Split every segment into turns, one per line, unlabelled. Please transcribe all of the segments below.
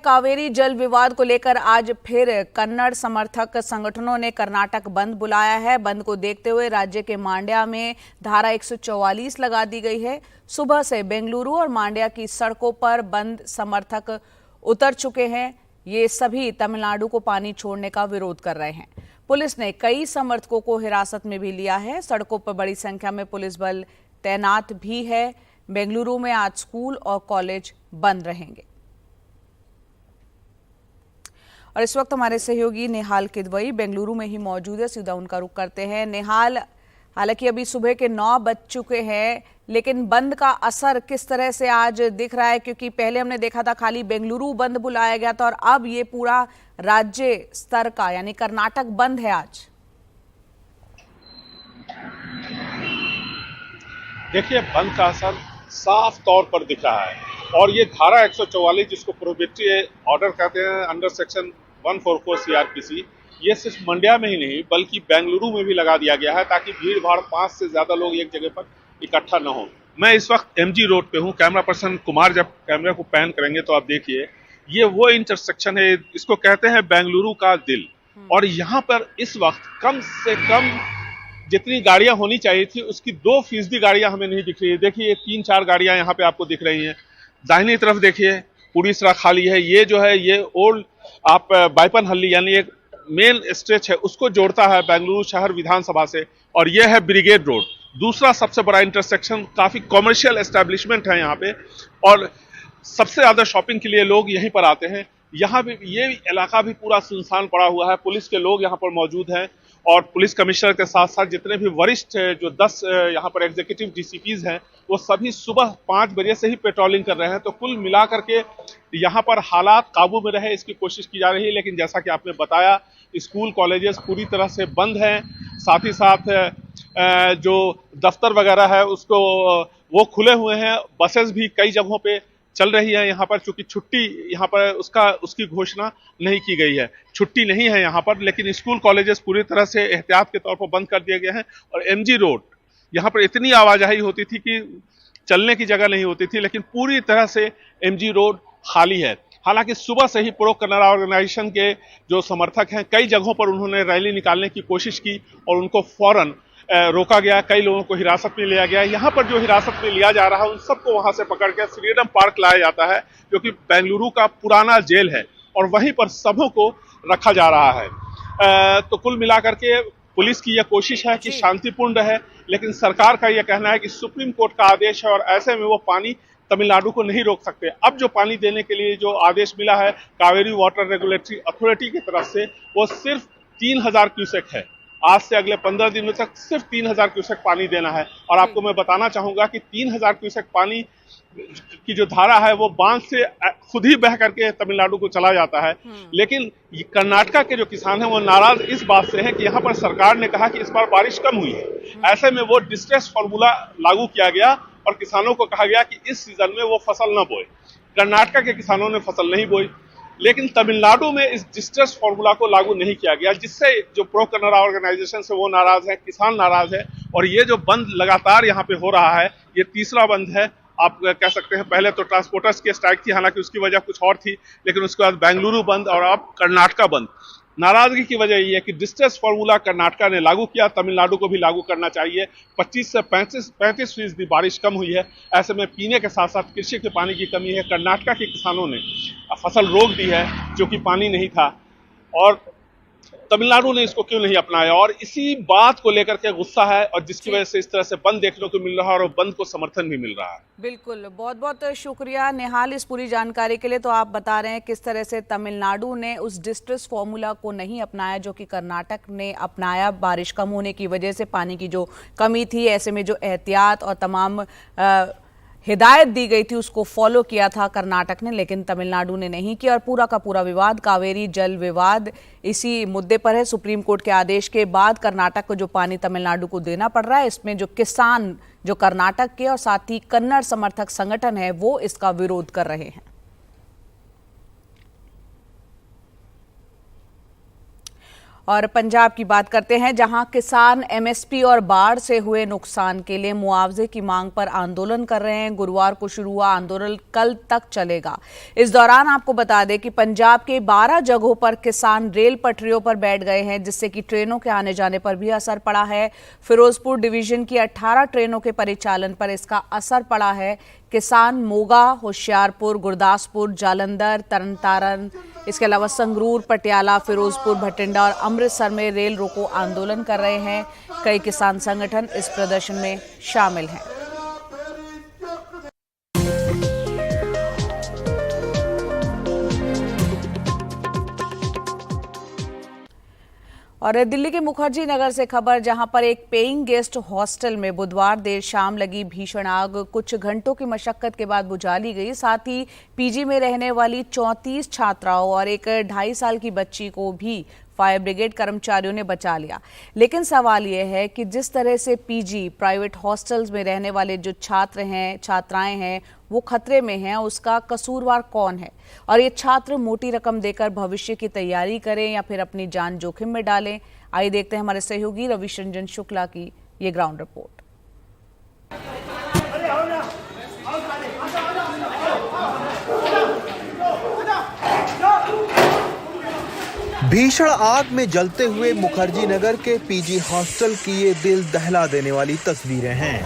कावेरी जल विवाद को लेकर आज फिर कन्नड़ समर्थक संगठनों ने कर्नाटक बंद बुलाया है। बंद को देखते हुए राज्य के मांड्या में धारा 144 लगा दी गई है। सुबह से बेंगलुरु और मांड्या की सड़कों पर बंद समर्थक उतर चुके हैं। ये सभी तमिलनाडु को पानी छोड़ने का विरोध कर रहे हैं। पुलिस ने कई समर्थकों को हिरासत में भी लिया है। सड़कों पर बड़ी संख्या में पुलिस बल तैनात भी है। बेंगलुरु में आज स्कूल और कॉलेज बंद रहेंगे। और इस वक्त हमारे सहयोगी नेहाल किदवई बेंगलुरु में ही मौजूद है। सीधा उनका रुख करते हैं। नेहाल, हालांकि अभी सुबह के 9 बज चुके हैं, लेकिन बंद का असर किस तरह से आज दिख रहा है? क्योंकि पहले हमने देखा था खाली बेंगलुरु बंद बुलाया गया था और अब ये पूरा राज्य स्तर का यानी कर्नाटक बंद है आज।
देखिए, बंद का असर साफ तौर पर दिख रहा है और ये धारा 144 जिसको प्रोहिबिटरी ऑर्डर कहते हैं अंडर सेक्शन 144 सीआरपीसी, ये सिर्फ मंड्या में ही नहीं बल्कि बेंगलुरु में भी लगा दिया गया है ताकि भीड़ भाड़ 5 से ज्यादा लोग एक जगह पर इकट्ठा न हो। मैं इस वक्त एमजी रोड पे हूँ। कैमरा पर्सन कुमार जब कैमरे को पैन करेंगे तो आप देखिए, ये वो इंटरसेक्शन है, इसको कहते हैं बेंगलुरु का दिल। और यहाँ पर इस वक्त कम से कम जितनी गाड़ियां होनी चाहिए थी उसकी 2% गाड़ियां हमें नहीं दिख रही है। देखिए, 3-4 गाड़ियां यहाँ पे आपको दिख रही हैं। दाहिनी तरफ देखिए, पूरी तरह खाली है। ये जो है ये ओल्ड आप बाइपन हल्ली यानी एक मेन स्ट्रेच है, उसको जोड़ता है बेंगलुरु शहर विधानसभा से। और ये है ब्रिगेड रोड, दूसरा सबसे बड़ा इंटरसेक्शन। काफी कॉमर्शियल एस्टेब्लिशमेंट है यहाँ पे और सबसे ज्यादा शॉपिंग के लिए लोग यहीं पर आते हैं। यहाँ भी ये इलाका भी पूरा सुनसान पड़ा हुआ है। पुलिस के लोग यहाँ पर मौजूद हैं और पुलिस कमिश्नर के साथ साथ जितने भी वरिष्ठ जो 10 यहाँ पर एग्जीक्यूटिव डीसीपीज हैं वो सभी सुबह 5 बजे से ही पेट्रोलिंग कर रहे हैं। तो कुल मिलाकर के यहाँ पर हालात काबू में रहे इसकी कोशिश की जा रही है। लेकिन जैसा कि आपने बताया, स्कूल कॉलेजेस पूरी तरह से बंद हैं। साथ ही साथ जो दफ्तर वगैरह है उसको वो खुले हुए हैं। बसेस भी कई जगहों पे चल रही है यहाँ पर, चूंकि छुट्टी यहाँ पर उसकी घोषणा नहीं की गई है, छुट्टी नहीं है यहाँ पर। लेकिन स्कूल कॉलेजेस पूरी तरह से एहतियात के तौर पर बंद कर दिए गए हैं। और एमजी रोड, यहाँ पर इतनी आवाजाही होती थी कि चलने की जगह नहीं होती थी, लेकिन पूरी तरह से एमजी रोड खाली है। हालांकि सुबह से ही प्रो कन्नड़ा ऑर्गेनाइजेशन के जो समर्थक हैं कई जगहों पर उन्होंने रैली निकालने की कोशिश की और उनको फौरन रोका गया। कई लोगों को हिरासत में लिया गया। यहाँ पर जो हिरासत में लिया जा रहा है उन सबको वहां से पकड़ के फ्रीडम पार्क लाया जाता है, जो कि बेंगलुरु का पुराना जेल है, और वहीं पर सबों को रखा जा रहा है। तो कुल मिलाकर के पुलिस की यह कोशिश है कि शांतिपूर्ण रहे, लेकिन सरकार का यह कहना है कि सुप्रीम कोर्ट का आदेश है और ऐसे में वो पानी तमिलनाडु को नहीं रोक सकते। अब जो पानी देने के लिए जो आदेश मिला है कावेरी वाटर रेगुलेटरी अथॉरिटी की तरफ से, वो सिर्फ 3000 क्यूसेक है। आज से अगले 15 दिनों तक सिर्फ 3000 क्यूसेक पानी देना है। और आपको मैं बताना चाहूंगा कि 3000 क्यूसेक पानी की जो धारा है वो बांध से खुद ही बह करके तमिलनाडु को चला जाता है। लेकिन कर्नाटका के जो किसान हैं वो नाराज इस बात से हैं कि यहाँ पर सरकार ने कहा कि इस बार बारिश कम हुई है। ऐसे में वो डिस्ट्रेस फॉर्मूला लागू किया गया और किसानों को कहा गया कि इस सीजन में वो फसल न बोए। कर्नाटका के किसानों ने फसल नहीं बोई, लेकिन तमिलनाडु में इस डिस्ट्रेस फॉर्मूला को लागू नहीं किया गया, जिससे जो प्रो कन्नड़ा ऑर्गेनाइजेशन से वो नाराज है, किसान नाराज है। और ये जो बंद लगातार यहाँ पे हो रहा है, ये तीसरा बंद है आप कह सकते हैं। पहले तो ट्रांसपोर्टर्स की स्ट्राइक थी, हालांकि उसकी वजह कुछ और थी, लेकिन उसके बाद बेंगलुरु बंद और अब कर्नाटका बंद। नाराजगी की वजह यह है कि डिस्ट्रेस फॉर्मूला कर्नाटका ने लागू किया, तमिलनाडु को भी लागू करना चाहिए। 25 से 35% बारिश कम हुई है। ऐसे में पीने के साथ साथ कृषि के पानी की कमी है। कर्नाटका के किसानों ने फसल रोक दी है क्योंकि पानी नहीं था, और तमिलनाडु ने इसको क्यों नहीं अपनाया, और इसी बात को लेकर के गुस्सा है और जिसकी वजह से इस तरह से बंद देखने को मिल रहा है और बंद को समर्थन भी मिल रहा है।
बिल्कुल, बहुत बहुत शुक्रिया नेहाल इस पूरी जानकारी के लिए। तो आप बता रहे हैं किस तरह से तमिलनाडु ने उस डिस्ट्रेस फॉर्मूला को नहीं अपनाया जो कि कर्नाटक ने अपनाया। बारिश कम होने की वजह से पानी की जो कमी थी, ऐसे में जो एहतियात और तमाम हिदायत दी गई थी उसको फॉलो किया था कर्नाटक ने, लेकिन तमिलनाडु ने नहीं किया। और पूरा का पूरा विवाद, कावेरी जल विवाद, इसी मुद्दे पर है। सुप्रीम कोर्ट के आदेश के बाद कर्नाटक को जो पानी तमिलनाडु को देना पड़ रहा है, इसमें जो किसान जो कर्नाटक के और साथ ही कन्नड़ समर्थक संगठन है वो इसका विरोध कर रहे हैं। और पंजाब की बात करते हैं, जहां किसान एमएसपी और बाढ़ से हुए नुकसान के लिए मुआवजे की मांग पर आंदोलन कर रहे हैं। गुरुवार को शुरू हुआ आंदोलन कल तक चलेगा। इस दौरान आपको बता दें कि पंजाब के 12 जगहों पर किसान रेल पटरियों पर बैठ गए हैं, जिससे कि ट्रेनों के आने जाने पर भी असर पड़ा है। फिरोजपुर डिवीजन की 18 ट्रेनों के परिचालन पर इसका असर पड़ा है। किसान मोगा, होशियारपुर, गुरदासपुर, जालंधर, तरनतारन, इसके अलावा संगरूर, पटियाला, फिरोजपुर, भटिंडा और अमृतसर में रेल रोको आंदोलन कर रहे हैं। कई किसान संगठन इस प्रदर्शन में शामिल हैं। और दिल्ली के मुखर्जी नगर से खबर, जहां पर एक पेइंग गेस्ट हॉस्टल में बुधवार देर शाम लगी भीषण आग कुछ घंटों की मशक्कत के बाद बुझा ली गई। साथ ही पीजी में रहने वाली 34 छात्राओं और एक 2.5 साल की बच्ची को भी फायर ब्रिगेड कर्मचारियों ने बचा लिया। लेकिन सवाल यह है कि जिस तरह से पीजी प्राइवेट हॉस्टल्स में रहने वाले जो छात्र हैं, छात्राएं हैं, वो खतरे में हैं, उसका कसूरवार कौन है? और ये छात्र मोटी रकम देकर भविष्य की तैयारी करें या फिर अपनी जान जोखिम में डालें? आइए देखते हैं हमारे सहयोगी रविश रंजन शुक्ला की ये ग्राउंड रिपोर्ट।
भीषण आग में जलते हुए मुखर्जी नगर के पीजी हॉस्टल की ये दिल दहला देने वाली तस्वीरें हैं।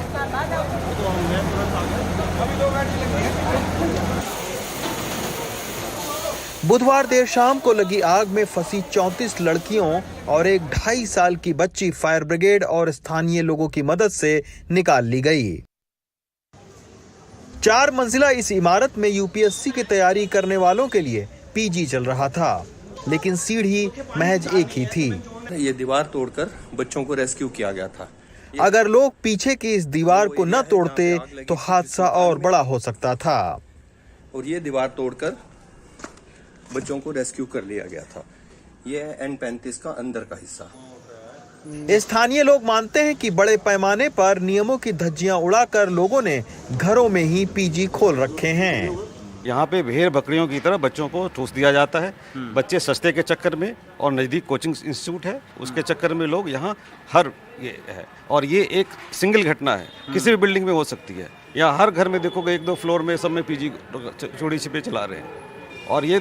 बुधवार देर शाम को लगी आग में फंसी 34 लड़कियों और एक 2.5 साल की बच्ची फायर ब्रिगेड और स्थानीय लोगों की मदद से निकाल ली गई। 4 मंजिला इस इमारत में यूपीएससी की तैयारी करने वालों के लिए पीजी चल रहा था, लेकिन सीढ़ी महज एक ही थी।
ये दीवार तोड़कर बच्चों को रेस्क्यू किया गया था।
अगर लोग पीछे की इस दीवार को न तोड़ते तो हादसा और बड़ा हो सकता था।
और ये दीवार तोड़कर बच्चों को रेस्क्यू कर लिया गया था। ये N35 का अंदर का हिस्सा।
स्थानीय लोग मानते हैं कि बड़े पैमाने पर नियमों की धज्जियां उड़ाकर लोगों ने घरों में ही पीजी खोल रखे हैं।
यहाँ पे भेड़ बकरियों की तरह बच्चों को ठूस दिया जाता है। बच्चे सस्ते के चक्कर में और नज़दीक कोचिंग इंस्टीट्यूट है, उसके चक्कर में लोग यहाँ ये है। और ये एक सिंगल घटना है, किसी भी बिल्डिंग में हो सकती है। यहाँ हर घर में देखोगे 1-2 फ्लोर में सब में पीजी चोरी छिपे चला रहे हैं। और ये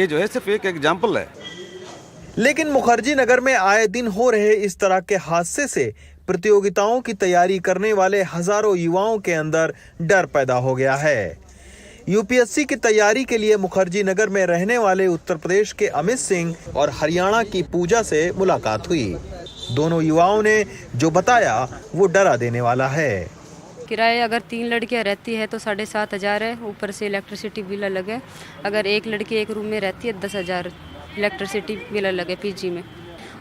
जो है सिर्फ एक एग्जाम्पल है।
लेकिन मुखर्जी नगर में आए दिन हो रहे इस तरह के हादसे से प्रतियोगिताओं की तैयारी करने वाले हजारों युवाओं के अंदर डर पैदा हो गया है। यूपीएससी की तैयारी के लिए मुखर्जी नगर में रहने वाले उत्तर प्रदेश के अमित सिंह और हरियाणा की पूजा से मुलाकात हुई। दोनों युवाओं ने जो बताया वो डरा देने वाला है।
किराए अगर 3 लड़कियां रहती है तो 7,500 है, ऊपर से इलेक्ट्रिसिटी बिल अलग है। अगर एक लड़की एक रूम में रहती है 10,000 इलेक्ट्रिसिटी बिल अलग है पीजी में।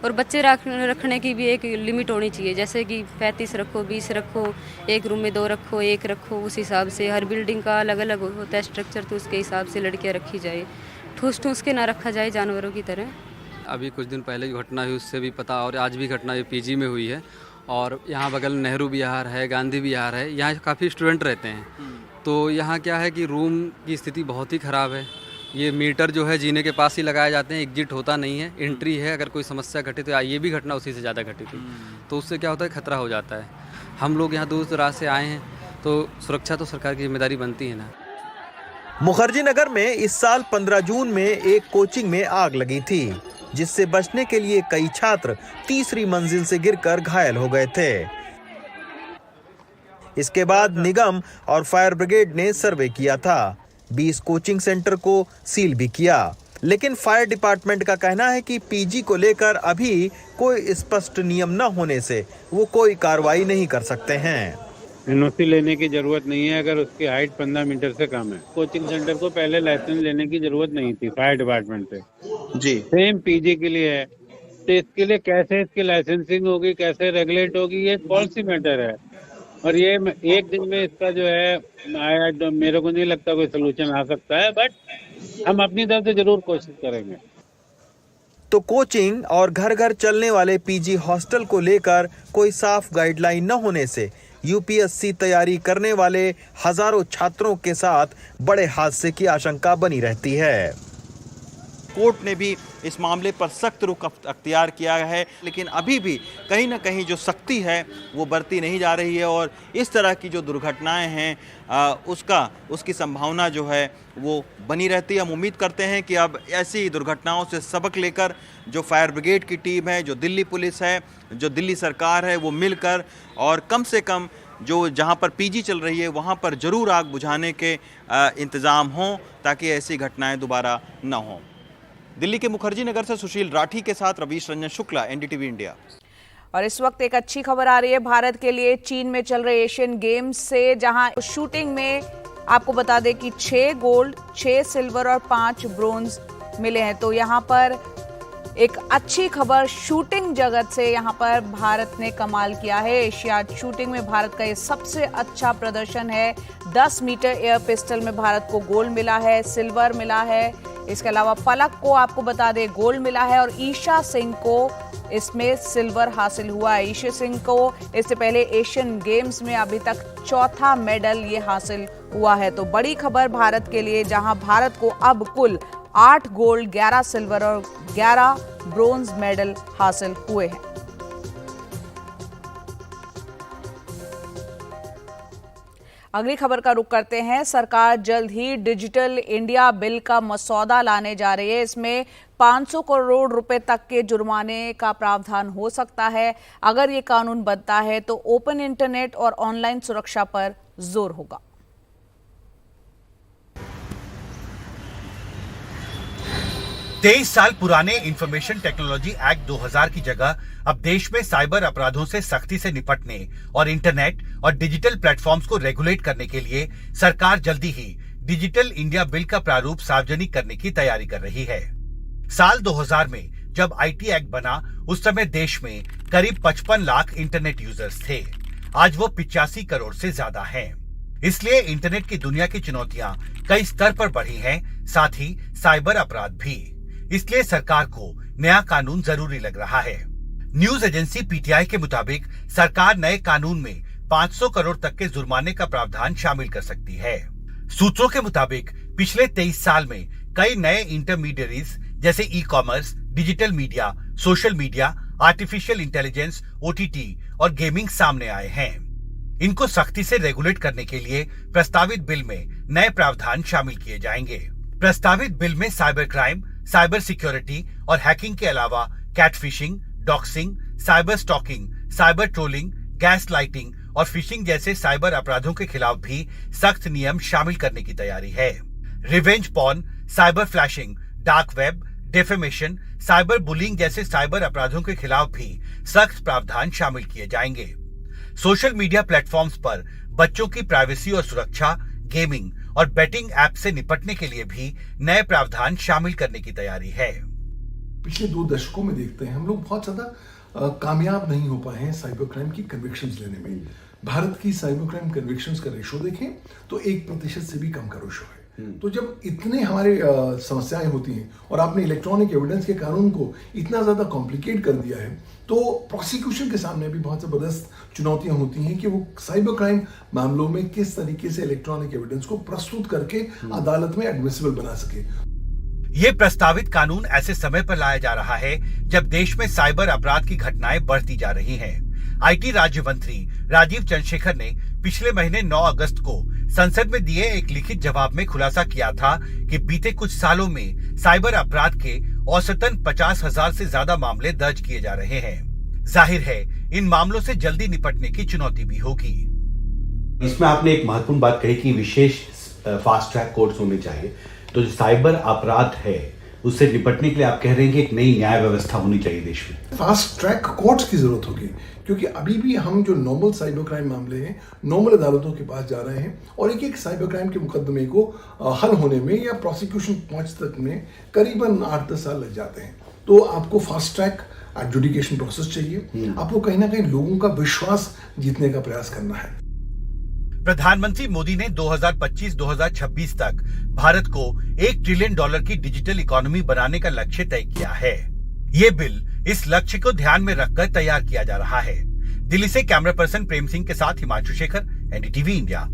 और बच्चे रखने की भी एक लिमिट होनी चाहिए, जैसे कि 35 रखो, 20 रखो, एक रूम में 2 रखो, 1 रखो। उस हिसाब से हर बिल्डिंग का अलग अलग होता है स्ट्रक्चर, तो उसके हिसाब से लड़कियां रखी जाए। ठूस के ना रखा जाए जानवरों की तरह।
अभी कुछ दिन पहले जो घटना हुई उससे भी पता, और आज भी घटना पीजी में हुई है। और यहाँ बगल नेहरू विहार है, गांधी विहार है, यहाँ काफ़ी स्टूडेंट रहते हैं। तो यहाँ क्या है कि रूम की स्थिति बहुत ही ख़राब है। ये मीटर जो है जीने के पास ही लगाए जाते हैं, एग्जिट होता नहीं है, एंट्री है। अगर कोई समस्या घटे तो ये भी घटना उसी से ज़्यादा घटी थी, तो उससे क्या होता है, खतरा हो जाता है। हम लोग यहाँ दूर दराज से आए हैं, तो सुरक्षा तो सरकार की जिम्मेदारी बनती है ना।
मुखर्जी नगर में इस साल 15 जून में एक कोचिंग में आग लगी थी, जिससे बचने के लिए कई छात्र तीसरी मंजिल से गिरकर घायल हो गए थे। इसके बाद निगम और फायर ब्रिगेड ने सर्वे किया था, 20 कोचिंग सेंटर को सील भी किया। लेकिन फायर डिपार्टमेंट का कहना है कि पीजी को लेकर अभी कोई स्पष्ट नियम न होने से वो कोई कार्रवाई नहीं कर सकते हैं।
एनओसी लेने की जरूरत नहीं है अगर उसकी हाइट 15 मीटर से कम है। कोचिंग सेंटर को पहले लाइसेंस लेने की जरूरत नहीं थी फायर डिपार्टमेंट से जी। सेम पीजी के लिए है, तो इसके लिए कैसे इसकी लाइसेंसिंग होगी, कैसे रेगुलेट होगी, ये पॉलिसी मैटर है। और ये एक दिन में इसका जो है मेरे को नहीं लगता कोई सोल्यूशन आ सकता है, बट हम अपनी तरफ से जरूर कोशिश करेंगे।
तो कोचिंग और घर घर चलने वाले पीजी हॉस्टल को लेकर कोई साफ गाइडलाइन न होने से यूपीएससी तैयारी करने वाले हजारों छात्रों के साथ बड़े हादसे की आशंका बनी रहती है। कोर्ट ने भी इस मामले पर सख्त रुख अख्तियार किया है, लेकिन अभी भी कहीं ना कहीं जो सख्ती है वो बरती नहीं जा रही है और इस तरह की जो दुर्घटनाएं हैं उसकी संभावना जो है वो बनी रहती है। हम उम्मीद करते हैं कि अब ऐसी दुर्घटनाओं से सबक लेकर जो फायर ब्रिगेड की टीम है, जो दिल्ली पुलिस है, जो दिल्ली सरकार है, वो मिलकर और कम से कम जो जहां पर पीजी चल रही है वहां पर जरूर आग बुझाने के इंतज़ाम हों ताकि ऐसी घटनाएं दोबारा न हों। दिल्ली के मुखर्जी नगर से सुशील राठी के साथ रवीश रंजन शुक्ला, एनडीटीवी इंडिया।
और इस वक्त एक अच्छी खबर आ रही है भारत के लिए चीन में चल रहे एशियन गेम्स से, जहां शूटिंग में आपको बता दें कि 6 गोल्ड, 6 सिल्वर और 5 ब्रोंज मिले हैं। तो यहां पर एक अच्छी खबर शूटिंग जगत से, यहां पर भारत ने कमाल किया है। एशियाड शूटिंग में भारत का ये सबसे अच्छा प्रदर्शन है। 10 मीटर एयर पिस्टल में भारत को गोल्ड मिला है, सिल्वर मिला है। इसके अलावा पलक को आपको बता दें गोल्ड मिला है और ईशा सिंह को इसमें सिल्वर हासिल हुआ है। ईशा सिंह को इससे पहले एशियन गेम्स में अभी तक 4था मेडल ये हासिल हुआ है। तो बड़ी खबर भारत के लिए, जहां भारत को अब कुल 8 गोल्ड, 11 सिल्वर और 11 ब्रोंज मेडल हासिल हुए हैं। अगली खबर का रुख करते हैं। सरकार जल्द ही डिजिटल इंडिया बिल का मसौदा लाने जा रही है। इसमें 500 करोड़ रुपए तक के जुर्माने का प्रावधान हो सकता है। अगर ये कानून बनता है तो ओपन इंटरनेट और ऑनलाइन सुरक्षा पर जोर होगा।
23 साल पुराने इंफॉर्मेशन टेक्नोलॉजी एक्ट 2000 की जगह अब देश में साइबर अपराधों से सख्ती से निपटने और इंटरनेट और डिजिटल प्लेटफॉर्म्स को रेगुलेट करने के लिए सरकार जल्दी ही डिजिटल इंडिया बिल का प्रारूप सार्वजनिक करने की तैयारी कर रही है। साल 2000 में जब आईटी एक्ट बना उस समय देश में करीब 55 लाख इंटरनेट यूजर्स थे। आज वो 85 करोड़ से ज्यादा हैं। इसलिए इंटरनेट की दुनिया की चुनौतियां कई स्तर पर बढ़ी हैं, साथ ही साइबर अपराध भी। इसलिए सरकार को नया कानून जरूरी लग रहा है। न्यूज एजेंसी पीटीआई के मुताबिक सरकार नए कानून में 500 करोड़ तक के जुर्माने का प्रावधान शामिल कर सकती है। सूत्रों के मुताबिक पिछले 23 साल में कई नए इंटरमीडियरीज जैसे e commerce, digital media, social media, artificial intelligence, OTT और गेमिंग सामने आए हैं। इनको सख्ती से रेगुलेट करने के लिए प्रस्तावित बिल में नए प्रावधान शामिल किए जाएंगे। प्रस्तावित बिल में साइबर क्राइम, साइबर सिक्योरिटी और हैकिंग के अलावा catfishing, doxing, cyber stalking, cyber trolling, gaslighting और फिशिंग जैसे साइबर अपराधों के खिलाफ भी सख्त नियम शामिल करने की तैयारी है। Revenge porn, cyber flashing, dark web, defamation, cyber bullying जैसे साइबर अपराधों के खिलाफ भी सख्त प्रावधान शामिल किए जाएंगे। सोशल मीडिया प्लेटफॉर्म्स पर बच्चों की प्राइवेसी और सुरक्षा, गेमिंग और बेटिंग ऐप से निपटने के लिए भी नए प्रावधान शामिल करने की तैयारी है।
पिछले 2 दशकों में देखते हैं हम लोग बहुत ज्यादा कामयाब नहीं हो पाए हैं साइबर क्राइम की कन्विक्शंस लेने में। भारत की साइबर क्राइम कन्विक्शंस का रेशो देखें तो 1% से भी कम का रेशो है। तो जब इतने हमारे समस्याएं होती हैं और आपने इलेक्ट्रॉनिक एविडेंस के कानून को इतना ज्यादा कॉम्प्लिकेट कर दिया है, तो प्रोसिक्यूशन के सामने भी बहुत जबरदस्त चुनौतियां होती हैं कि वो साइबर क्राइम मामलों में किस तरीके से इलेक्ट्रॉनिक एविडेंस को प्रस्तुत करके अदालत में एडमिसिबल बना सके।
ये प्रस्तावित कानून ऐसे समय पर लाया जा रहा है जब देश में साइबर अपराध की घटनाएं बढ़ती जा रही हैं। आईटी राज्य मंत्री राजीव चंद्रशेखर ने पिछले महीने 9 अगस्त को संसद में दिए एक लिखित जवाब में खुलासा किया था कि बीते कुछ सालों में साइबर अपराध के औसतन 50,000 से ज्यादा मामले दर्ज किए जा रहे हैं। जाहिर है इन मामलों से जल्दी निपटने की चुनौती भी होगी।
इसमें आपने एक महत्वपूर्ण बात कही कि विशेष फास्ट ट्रैक कोर्ट्स होने चाहिए। तो जो साइबर अपराध है उससे निपटने के लिए आप कह रहे हैं कि एक नई न्याय व्यवस्था होनी चाहिए देश में।
फास्ट ट्रैक कोर्ट्स की जरूरत होगी, क्योंकि अभी भी हम जो नॉर्मल साइबर क्राइम मामले हैं नॉर्मल अदालतों के पास जा रहे हैं और एक एक साइबर क्राइम के मुकदमे को हल होने में या प्रोसिक्यूशन पहुंच तक में करीबन 8-10 साल लग जाते हैं। तो आपको फास्ट ट्रैक एडजुडिकेशन प्रोसेस चाहिए। आपको कहीं ना कहीं लोगों का विश्वास जीतने का प्रयास करना है।
प्रधानमंत्री मोदी ने 2025-2026 तक भारत को $1 ट्रिलियन की डिजिटल इकोनॉमी बनाने का लक्ष्य तय किया है। ये बिल इस लक्ष्य को ध्यान में रखकर तैयार किया जा रहा है। दिल्ली से कैमरा पर्सन प्रेम सिंह के साथ हिमांशु शेखर, एनडीटीवी इंडिया।